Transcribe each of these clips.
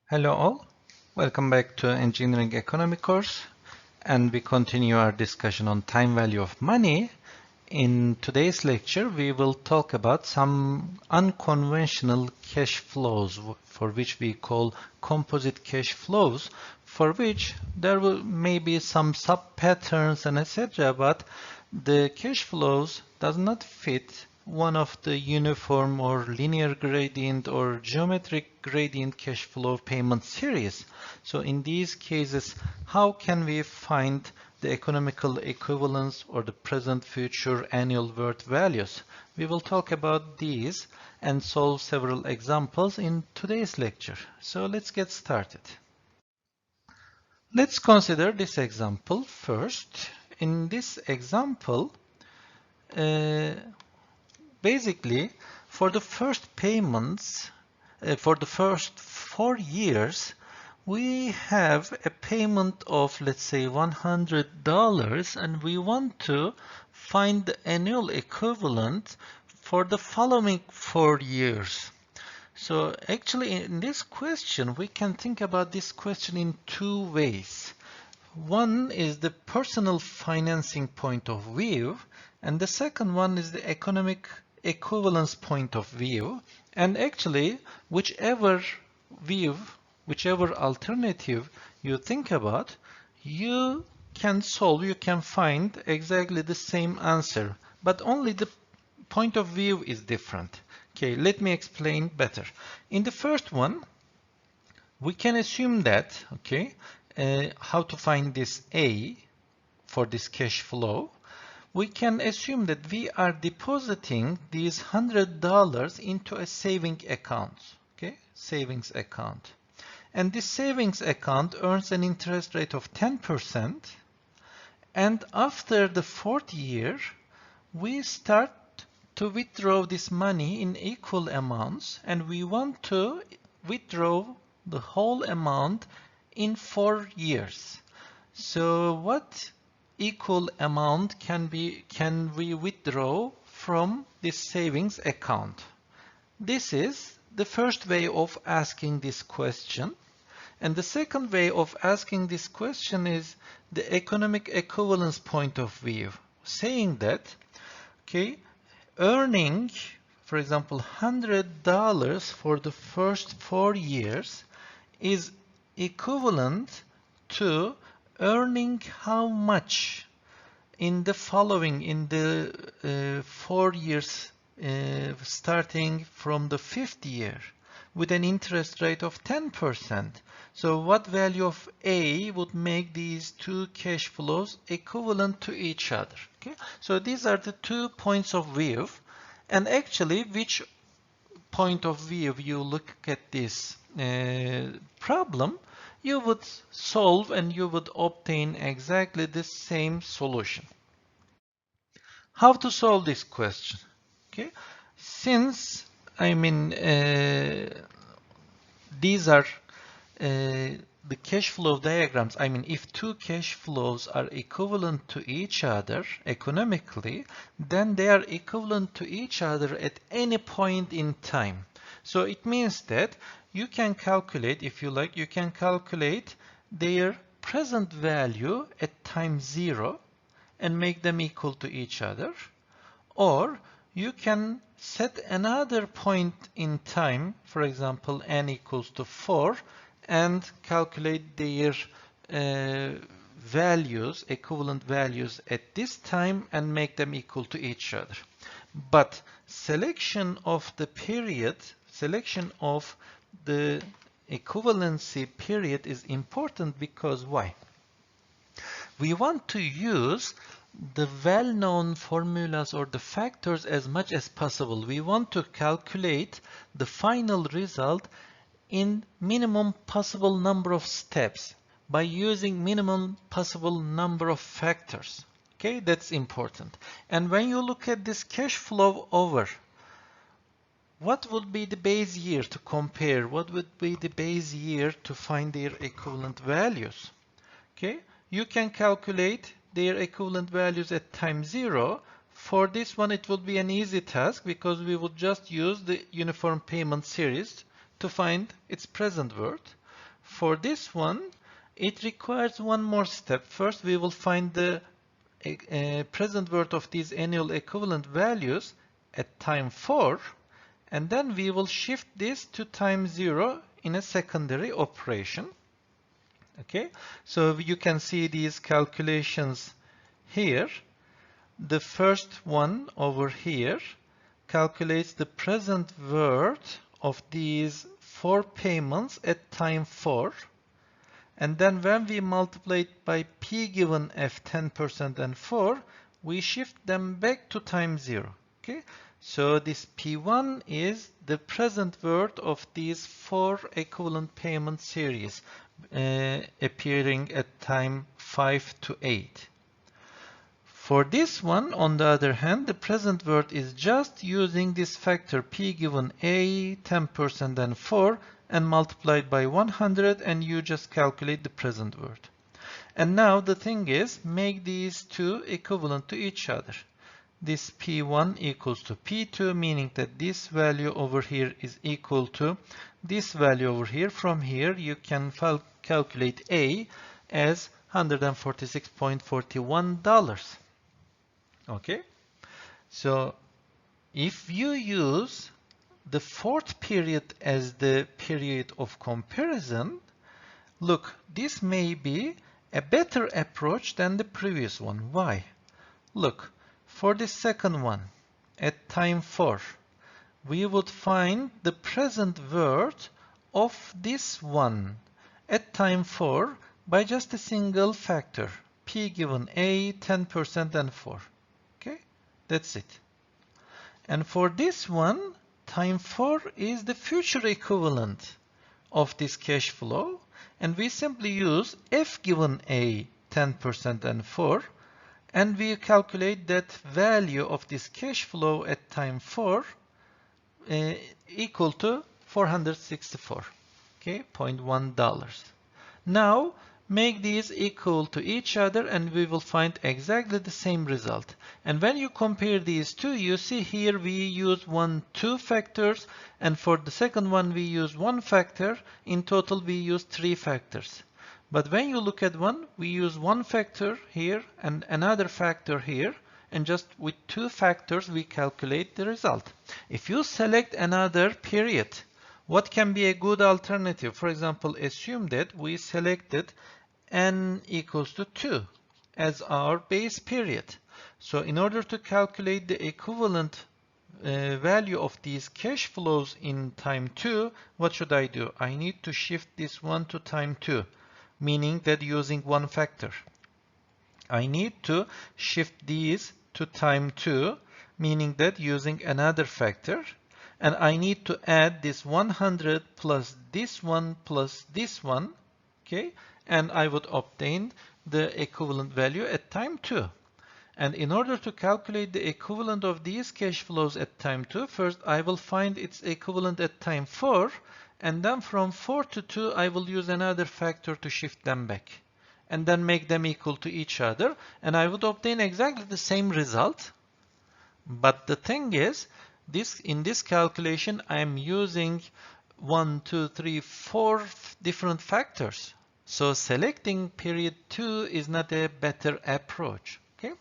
Hello all, welcome back to Engineering Economy course, and we continue our discussion on time value of money. In today's lecture we will talk about some unconventional cash flows for which we call composite cash flows, for which there may be some sub-patterns and etc., but the cash flows does not fit one of the uniform or linear gradient or geometric gradient cash flow payment series. So in these cases, how can we find the economical equivalence or the present future annual worth values? We will talk about these and solve several examples in today's lecture. So let's get started. Let's consider this example first. In this example, basically, for the first payments, for the first 4 years, we have a payment of, let's say, $100, and we want to find the annual equivalent for the following 4 years. So actually, in this question, we can think about this question in two ways. One is the personal financing point of view, and the second one is the economic equivalence point of view. And actually, whichever view, whichever alternative you think about, you can solve, you can find exactly the same answer, but only the point of view is different. Okay, let me explain better. In the first one, we can assume that, okay, how to find this A for this cash flow. We can assume that we are depositing these $100 into a saving account, okay, savings account. And this savings account earns an interest rate of 10%. And after the 4th year, we start to withdraw this money in equal amounts, and we want to withdraw the whole amount in 4 years. So what equal amount can we withdraw from this savings account? This is the first way of asking this question. And the second way of asking this question is the economic equivalence point of view, saying that, okay, earning, for example, $100 for the first 4 years is equivalent to earning how much in the following, in the 4 years starting from the 5th year with an interest rate of 10%. So what value of A would make these two cash flows equivalent to each other? Okay, so these are the 2 points of view, and actually which point of view you look at this problem, you would solve and you would obtain exactly the same solution. How to solve this question? Okay, since these are the cash flow diagrams, if two cash flows are equivalent to each other economically, then they are equivalent to each other at any point in time. So it means that you can calculate, if you like, you can calculate their present value at time 0 and make them equal to each other, or you can set another point in time, for example, n equals to 4, and calculate their values, equivalent values at this time, and make them equal to each other. But selection of the period, selection of the equivalency period is important because why? We want to use the well-known formulas or the factors as much as possible. We want to calculate the final result in minimum possible number of steps by using minimum possible number of factors. Okay, that's important. And when you look at this cash flow over, what would be the base year to compare? What would be the base year to find their equivalent values? Okay, you can calculate their equivalent values at time 0. For this one, it would be an easy task because we would just use the uniform payment series to find its present worth. for this one, it requires one more step. First, we will find the present worth of these annual equivalent values at time 4, and then we will shift this to time 0 in a secondary operation. Okay, so you can see these calculations here. The first one over here calculates the present worth of these 4 payments at time 4. And then when we multiply it by P given F 10% and 4, we shift them back to time 0. Okay, so this P1 is the present worth of these 4 equivalent payment series appearing at time 5 to 8. For this one, on the other hand, the present worth is just using this factor P given A, 10% and 4, and multiplied by 100, and you just calculate the present worth. And now the thing is, make these two equivalent to each other. This P1 equals to P2, meaning that this value over here is equal to this value over here. From here, you can calculate A as $146.41. Okay, so if you use the 4th period as the period of comparison, look, this may be a better approach than the previous one. Why? Look, for the second one, at time 4, we would find the present worth of this one at time 4 by just a single factor, P given A, 10% and 4. Okay, that's it. And for this one, time 4 is the future equivalent of this cash flow, and we simply use F given A, 10% and 4, and we calculate that value of this cash flow at time 4 equal to $464.1. Now make these equal to each other and we will find exactly the same result. And when you compare these two, you see here we use 2 factors, and for the second one we use 1 factor. In total we use 3 factors. But when you look at one, we use 1 factor here and another factor here, and just with 2 factors we calculate the result. If you select another period, what can be a good alternative? For example, assume that we selected n equals to 2 as our base period. So in order to calculate the equivalent value of these cash flows in time 2, what should I do? I need to shift this one to time 2, meaning that using 1 factor. I need to shift these to time 2, meaning that using another factor. And I need to add this 100 plus this one, okay? And I would obtain the equivalent value at time 2. And in order to calculate the equivalent of these cash flows at time 2, first I will find its equivalent at time 4, and then from 4 to 2 I will use another factor to shift them back, and then make them equal to each other, and I would obtain exactly the same result. But the thing is, in this calculation I am using 4 different factors. So selecting period 2 is not a better approach. Okay?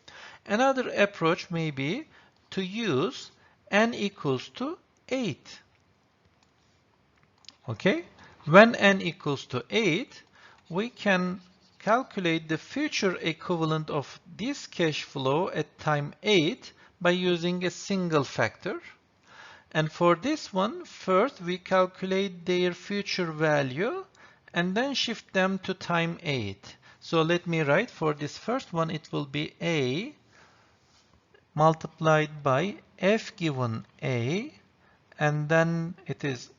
Another approach may be to use n equals to 8. Okay? When n equals to 8, we can calculate the future equivalent of this cash flow at time 8 by using a single factor. And for this one, first we calculate their future value and then shift them to time 8. So let me write, for this first one it will be A multiplied by F given A, and then it is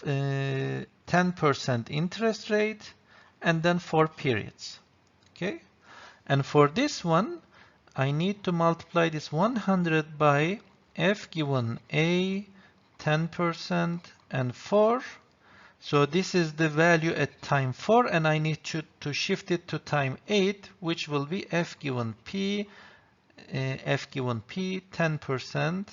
10% interest rate, and then 4 periods. Okay? And for this one, I need to multiply this 100 by F given A, 10% and 4. So this is the value at time 4, and I need to shift it to time 8, which will be F given P, 10%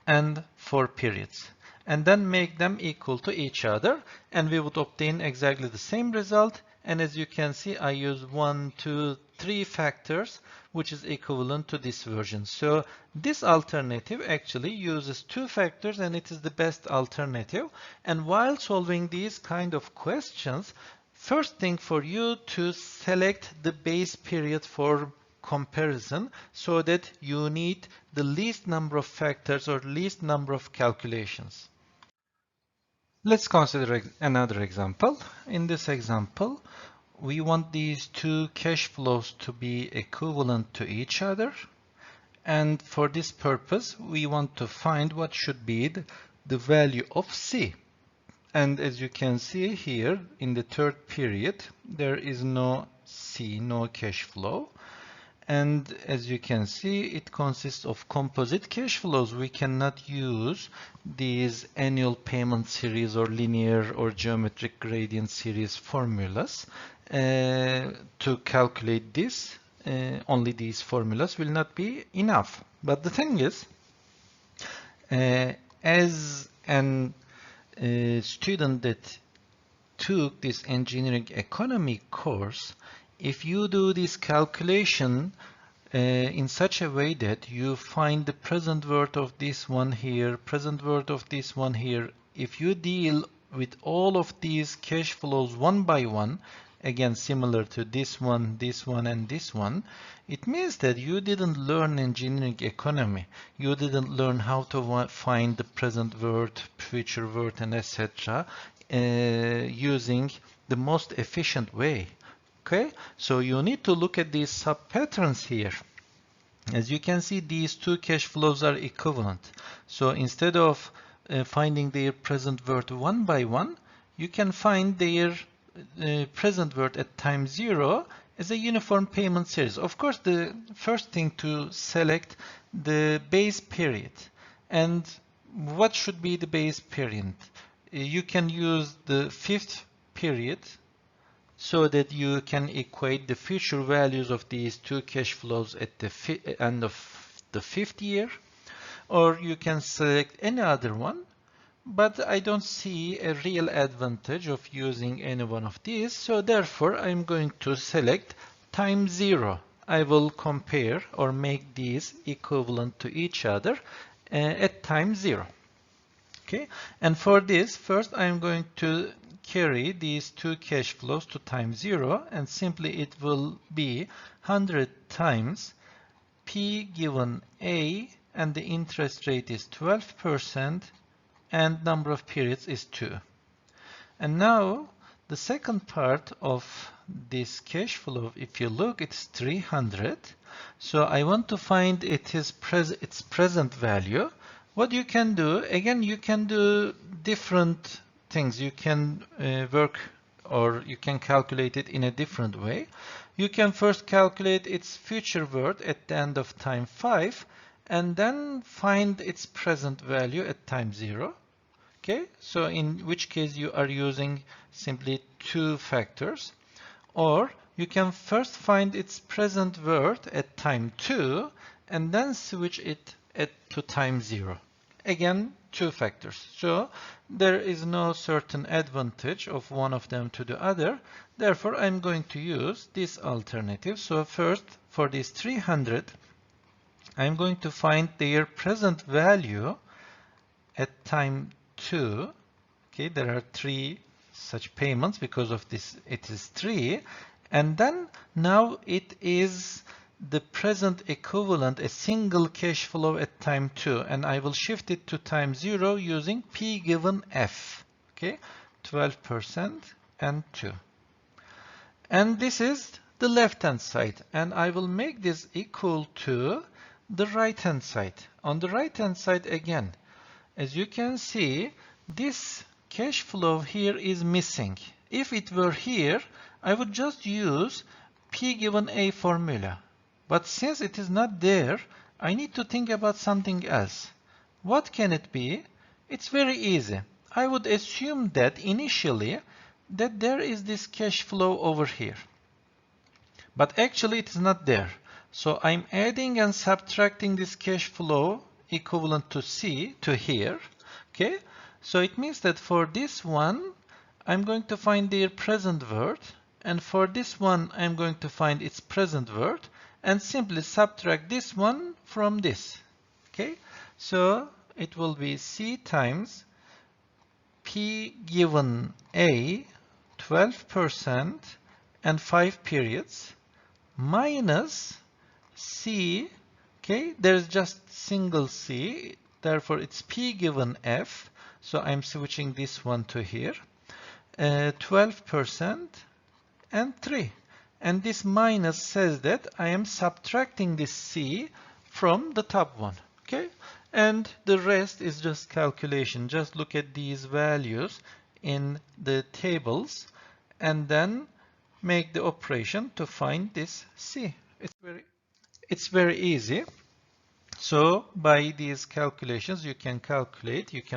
and 4 periods. and then make them equal to each other, and we would obtain exactly the same result. And as you can see, I use 1, 2, 3 factors, which is equivalent to this version. So this alternative actually uses 2 factors, and it is the best alternative. And while solving these kind of questions, first thing for you to select the base period for comparison, so that you need the least number of factors or least number of calculations. Let's consider another example. In this example, we want these two cash flows to be equivalent to each other. And for this purpose, we want to find what should be the value of C. And as you can see here, in the third period, there is no C, no cash flow. And as you can see, it consists of composite cash flows. We cannot use these annual payment series or linear or geometric gradient series formulas to calculate this. Only these formulas will not be enough. But the thing is, as an student that took this engineering economy course, if you do this calculation in such a way that you find the present worth of this one here, present worth of this one here, if you deal with all of these cash flows one by one, again similar to this one, and this one, it means that you didn't learn engineering economy. You didn't learn how to find the present worth, future worth, and etc. Using the most efficient way. Okay, so you need to look at these sub-patterns here. As you can see, these two cash flows are equivalent. So instead of finding their present worth one by one, you can find their present worth at time 0 as a uniform payment series. Of course, the first thing to select the base period. And what should be the base period? You can use the 5th period, so that you can equate the future values of these two cash flows at the end of the 5th year, or you can select any other one, but I don't see a real advantage of using any one of these, so therefore I'm going to select time 0. I will compare or make these equivalent to each other at time 0. Okay, and for this, first I'm going to carry these two cash flows to time 0, and simply it will be 100 times P given A, and the interest rate is 12%, and number of periods is 2. And now the second part of this cash flow, if you look, it's 300. So I want to find its present value. What you can do, again, you can do different things. You can work, or you can calculate it in a different way. You can first calculate its future worth at the end of time 5, and then find its present value at time 0. Okay, so in which case you are using simply 2 factors. Or you can first find its present worth at time 2, and then switch it to time 0. Again, 2 factors. So there is no certain advantage of one of them to the other. Therefore, I'm going to use this alternative. So first, for this 300, I'm going to find their present value at time 2. Okay, there are 3 such payments. Because of this, it is 3. And then now it is the present equivalent, a single cash flow at time 2, and I will shift it to time 0 using P given F. Okay, 12% and 2. And this is the left-hand side, and I will make this equal to the right-hand side. On the right-hand side again, as you can see, this cash flow here is missing. If it were here, I would just use P given A formula. But since it is not there, I need to think about something else. What can it be? It's very easy. I would assume that initially that there is this cash flow over here. But actually it is not there. So I'm adding and subtracting this cash flow equivalent to C to here. Okay. So it means that for this one, I'm going to find their present worth, and for this one, I'm going to find its present worth, and simply subtract this one from this. Okay, so it will be C times P given A, 12% and 5 periods, minus C, okay, there's just single C, therefore it's P given F, so I'm switching this one to here, 12% and 3. And this minus says that I am subtracting this C from the top one, okay? And the rest is just calculation. Just look at these values in the tables and then make the operation to find this C. It's very easy. So by these calculations, you can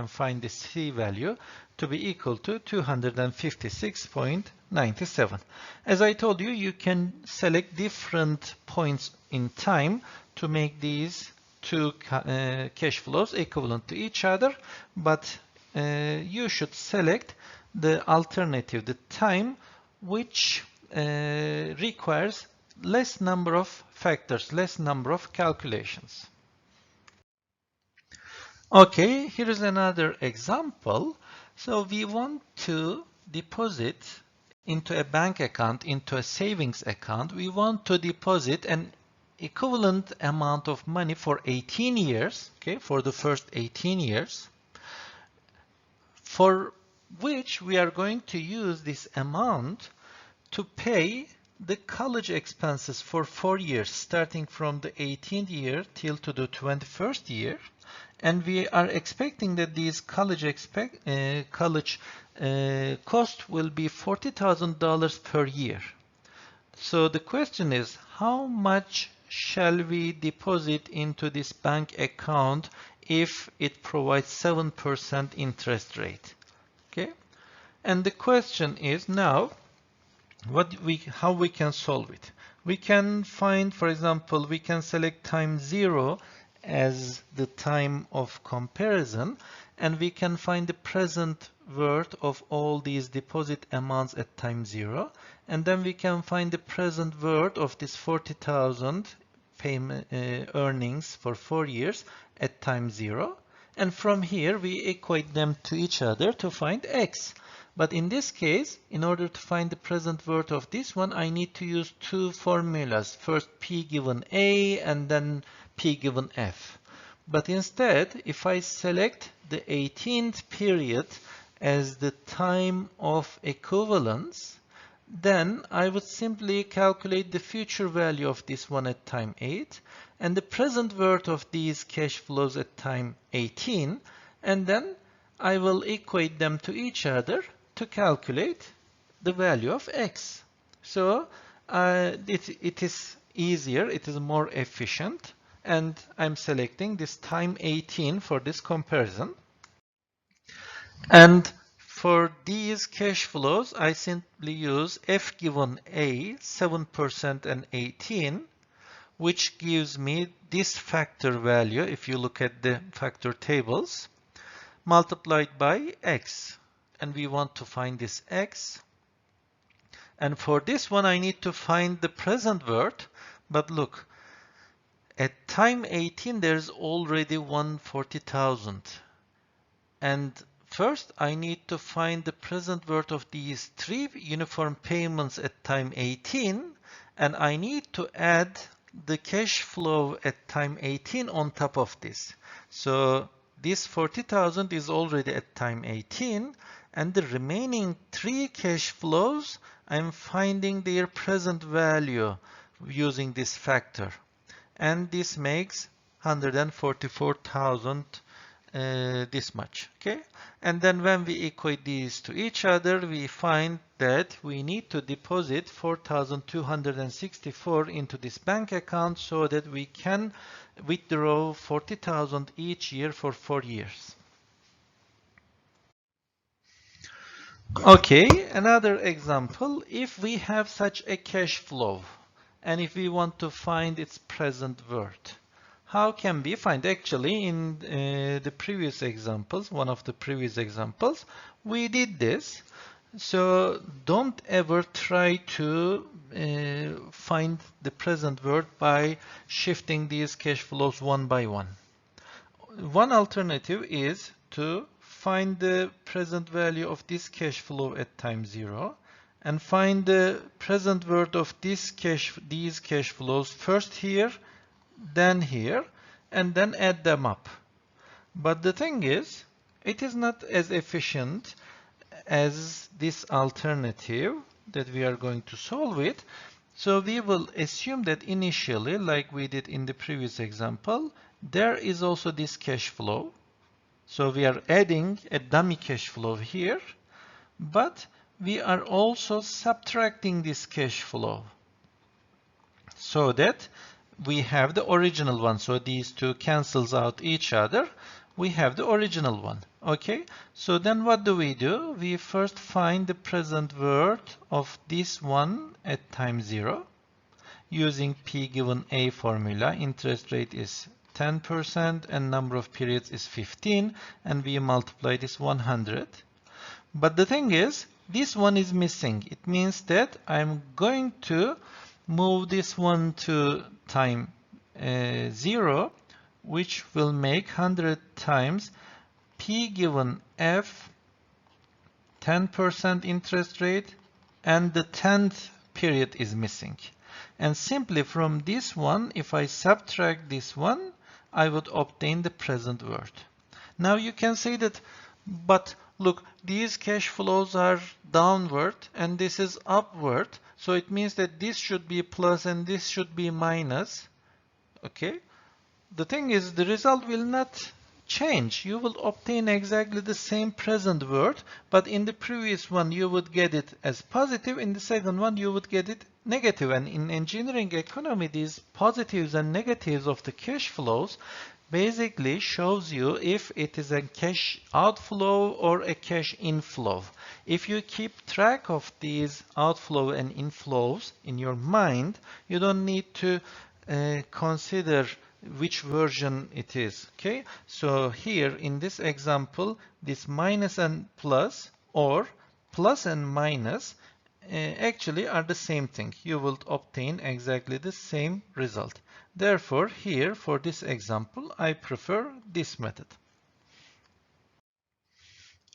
find the C value to be equal to 256.97. As I told you, you can select different points in time to make these two cash flows equivalent to each other, but you should select the alternative, the time which requires less number of factors, less number of calculations. Okay, here is another example. So we want to deposit into a bank account, into a savings account. We want to deposit an equivalent amount of money for 18 years, okay, for the first 18 years, for which we are going to use this amount to pay the college expenses for 4 years, starting from the 18th year till to the 21st year. And we are expecting that these college cost will be $40,000 per year. So the question is, how much shall we deposit into this bank account if it provides 7% interest rate? Okay, and the question is now, how we can solve it? We can find, for example, we can select time 0 as the time of comparison, and we can find the present worth of all these deposit amounts at time 0, and then we can find the present worth of this 40,000 payment earnings for 4 years at time 0, and from here we equate them to each other to find X. But in this case, in order to find the present worth of this one, I need to use two formulas. First P given A and then P given F. But instead, if I select the 18th period as the time of equivalence, then I would simply calculate the future value of this one at time 8 and the present worth of these cash flows at time 18, and then I will equate them to each other to calculate the value of X. So it is easier, it is more efficient, and I'm selecting this time 18 for this comparison. And for these cash flows, I simply use F given A, 7% and 18, which gives me this factor value, if you look at the factor tables, multiplied by X. And we want to find this X. And for this one, I need to find the present worth. But look, at time 18, there's already 140,000. And first, I need to find the present worth of these 3 uniform payments at time 18. And I need to add the cash flow at time 18 on top of this. So this 40,000 is already at time 18. And the remaining 3 cash flows, I'm finding their present value using this factor. And this makes 144,000 this much, okay? And then when we equate these to each other, we find that we need to deposit 4,264 into this bank account so that we can withdraw 40,000 each year for 4 years. Okay, another example, if we have such a cash flow and if we want to find its present worth, how can we find? Actually, in the previous examples, one of the previous examples, we did this. So don't ever try to find the present worth by shifting these cash flows one by one. One alternative is to find the present value of this cash flow at time 0 and find the present worth of these cash flows first here, then here, and then add them up. But the thing is, it is not as efficient as this alternative that we are going to solve it. So we will assume that initially, like we did in the previous example, there is also this cash flow. So we are adding a dummy cash flow here, but we are also subtracting this cash flow so that we have the original one. So these two cancels out each other. We have the original one. Okay, so then what do? We first find the present worth of this one at time 0 using P given A formula. Interest rate is 10% and number of periods is 15, and we multiply this 100. But the thing is, this one is missing. It means that I'm going to move this one to time 0, which will make 100 times P given F 10% interest rate, and the 10th period is missing. And simply from this one, if I subtract this one, I would obtain the present worth. Now you can say that, but look, these cash flows are downward and this is upward. So it means that this should be plus and this should be minus. Okay. The thing is, the result will not change. You will obtain exactly the same present worth, but in the previous one you would get it as positive, in the second one you would get it negative. And in engineering economy, these positives and negatives of the cash flows basically shows you if it is a cash outflow or a cash inflow. If you keep track of these outflow and inflows in your mind, you don't need to consider which version it is. Okay, so here in this example, this minus and plus, or plus and minus, actually are the same thing. You will obtain exactly the same result. Therefore, here for this example, I prefer this method.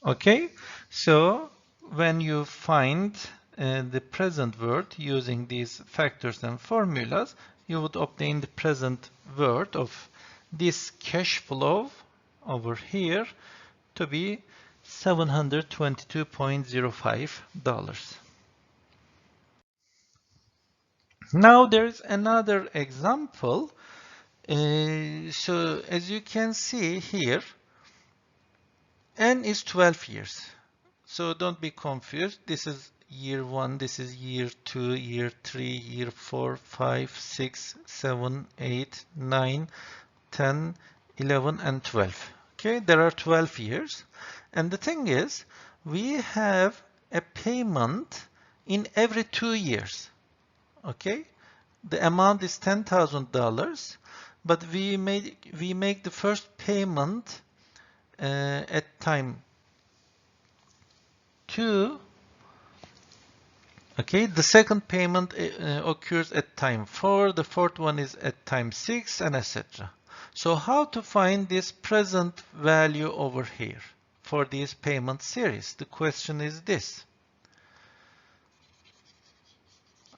Okay, so when you find the present worth using these factors and formulas, you would obtain the present worth of this cash flow over here to be $722.05. Now there is another example. So as you can see here, N is 12 years. So don't be confused. This is year 1, this is year 2, year 3, year 4, 5, 6, 7, 8, 9, 10, 11, and 12. Okay, there are 12 years. And the thing is, we have a payment in every 2 years. Okay, the amount is $10,000, but we make the first payment at time 2. Okay, the second payment occurs at time 4, the fourth one is at time 6, and etc. So how to find this present value over here for these payment series? The question is this.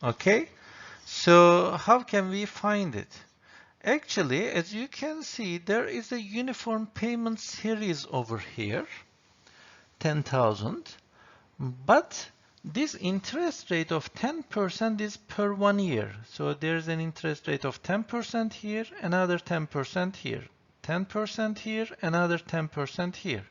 Okay, so how can we find it? Actually, as you can see, there is a uniform payment series over here, 10,000, but this interest rate of 10% is per 1 year. So there's an interest rate of 10% here, another 10% here, 10% here, another 10% here.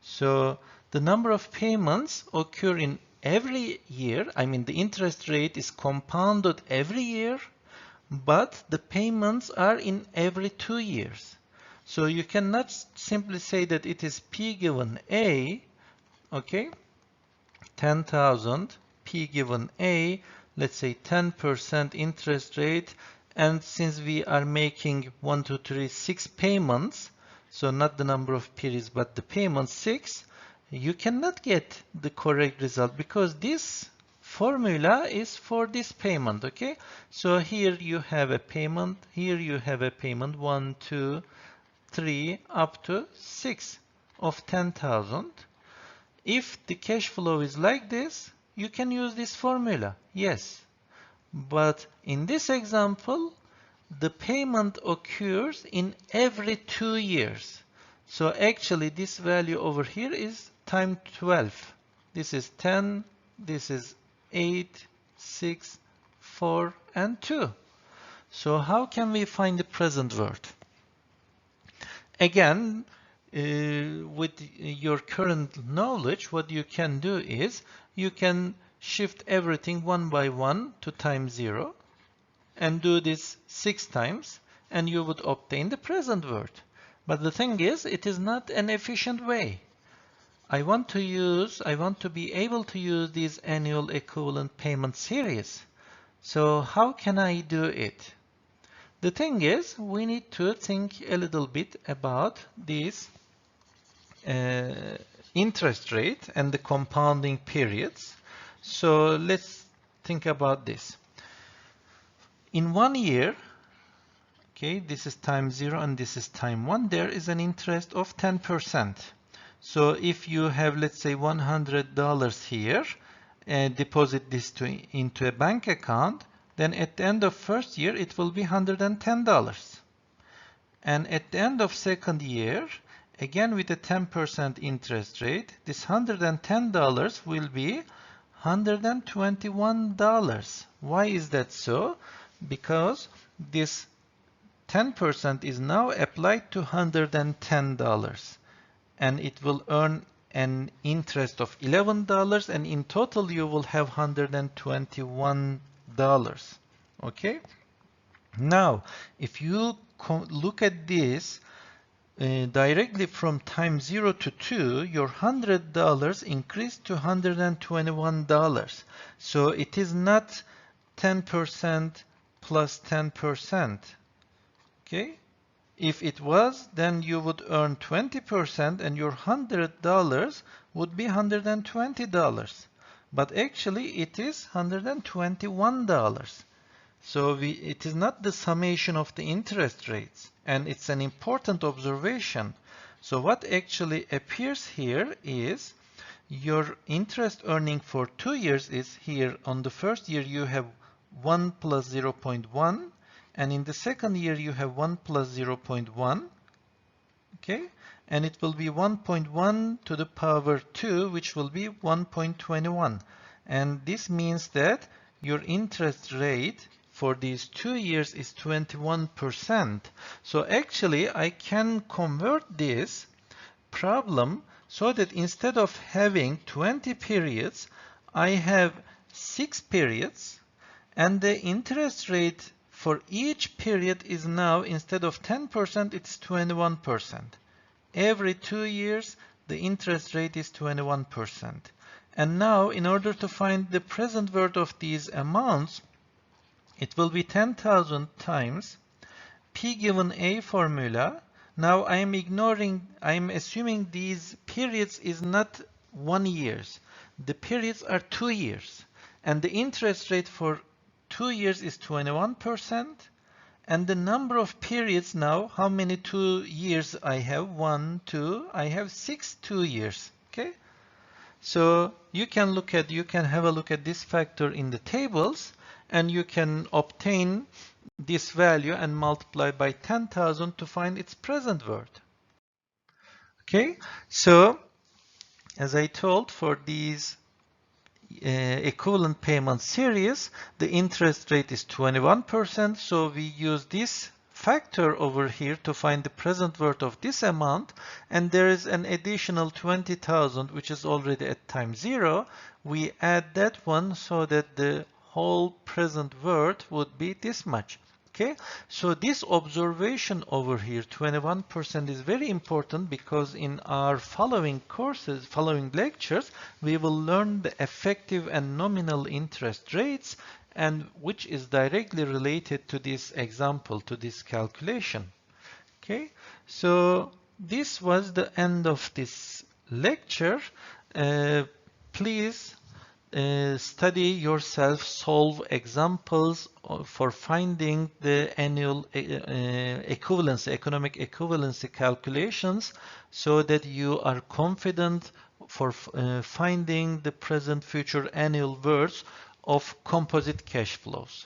So the number of payments occur in every year. I mean, the interest rate is compounded every year, but the payments are in every 2 years. So you cannot simply say that it is P given A, okay, 10,000, P given A, let's say 10% interest rate, And since we are making 1, 2, 3, 6 payments, so not the number of periods but the payment 6, you cannot get the correct result because this formula is for this payment, okay? So here you have a payment, here you have a payment 1, 2, 3 up to 6 of 10,000. If the cash flow is like this, you can use this formula, yes. But in this example, the payment occurs in every 2 years. So actually this value over here is time 12. This is 10, this is 8, 6, 4, and 2. So how can we find the present worth? Again, with your current knowledge, what you can do is you can shift everything one by one to time 0 and do this 6 times and you would obtain the present worth. But the thing is, it is not an efficient way. I want to be able to use these annual equivalent payment series. So how can I do it? The thing is, we need to think a little bit about this interest rate and the compounding periods. So let's think about this. In 1 year, okay, this is time 0 and this is time 1, there is an interest of 10%. So if you have, let's say, $100 here, deposit this into a bank account, then at the end of first year, it will be $110. And at the end of second year, again with a 10% interest rate, this $110 will be $121. Why is that so? Because this 10% is now applied to $110 and it will earn an interest of $11 and in total you will have $121. Okay? Now, if you look at this directly from time 0 to 2, your $100 increased to $121. So it is not 10% plus 10%. Okay? If it was, then you would earn 20% and your $100 would be $120. But actually it is $121. So it is not the summation of the interest rates, and it's an important observation. So what actually appears here is your interest earning for 2 years is here. On the first year you have 1 plus 0.1, and in the second year you have 1 plus 0.1, okay? And it will be 1.1 to the power 2, which will be 1.21. And this means that your interest rate for these 2 years is 21%. So actually I can convert this problem so that instead of having 20 periods, I have 6 periods, and the interest rate for each period is now, instead of 10%, it's 21%. Every 2 years, the interest rate is 21%. And now, in order to find the present worth of these amounts, it will be 10,000 times P given A formula. Now I'm assuming these periods is not 1 year. The periods are 2 years. And the interest rate for 2 years is 21%. And the number of periods now, how many 2 years I have? 1, 2, I have 6 2 years. Okay? So you can have a look at this factor in the tables, and you can obtain this value and multiply by 10,000 to find its present worth. Okay, so as I told, for these equivalent payment series, the interest rate is 21%, so we use this factor over here to find the present worth of this amount, and there is an additional 20,000 which is already at time 0. We add that one so that the whole present worth would be this much. Okay, so this observation over here, 21%, is very important because in our following courses, following lectures, we will learn the effective and nominal interest rates, and which is directly related to this example, to this calculation. Okay, so this was the end of this lecture. Please study yourself, solve examples for finding the annual equivalency, economic equivalency calculations, so that you are confident for finding the present, future, annual words of composite cash flows.